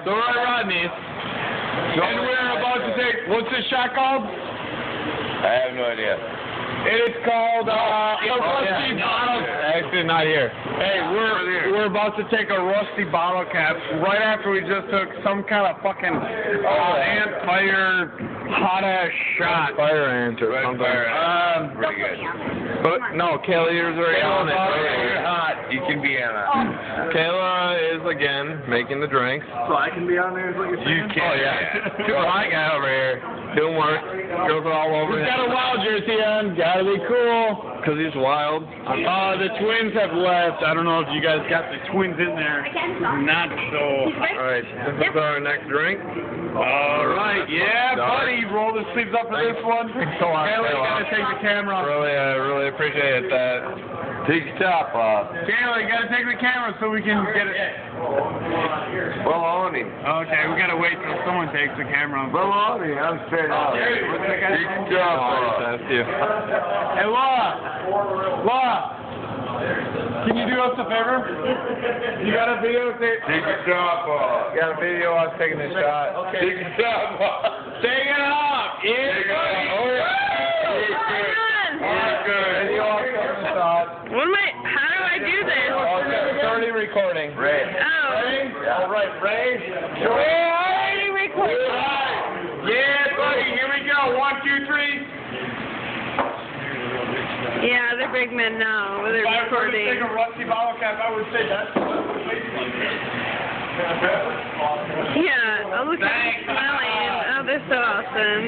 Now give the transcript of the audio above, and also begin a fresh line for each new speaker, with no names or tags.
So we're at Rodney's, and we're about to take, what's this shot called?
I have no idea.
It is called, rusty bottle. Actually, not here. Hey, we're about to take a rusty bottle cap right after we just took some kind of fucking ant fire hot-ass shot.
Fire ant or something.
Pretty good.
But no, Kayla, yours already on it.
You're hot. You can be on it.
Kayla is again making the drinks.
So I can be on there is what you're saying?
You can.
Oh yeah, super hot guy over here doing work. Girls are all over
He's
him.
got a wild jersey on. Gotta be cool.
Cause he's wild.
The Twins have left. I don't know if you guys got the Twins in there. Not so.
All right, this is our next drink.
All right, yeah, buddy. Roll the sleeves up for this one.
Thanks a lot,
Kayla, you
Kayla.
gotta take the camera off.
Really appreciate that.
Take your top off.
Kayla, you gotta take the camera so we can get it.
Baloney.
Okay, we gotta wait till someone takes the camera off.
Baloney. I'm straight up. Take your top off.
Thank you.
Hey, Laura, can you do us a favor? You got a video?
Take your top off.
Got a video of us taking the shot.
Okay.
Take your top off.
Take it off.
Take it off. Oh, yeah. Good.
Video of us taking the shot.
What am I? How do I do this?
It's already recording.
Ray.
Oh.
All right, Ray.
We're already recording.
Yeah, buddy. Here we go. 1, 2, 3.
Yeah, the big men know. They're
If I were to take
recording.
a rusty bottle cap, I would say that's
Yeah. Oh, look, I'm
Thanks.
smelling. Oh, they're so awesome.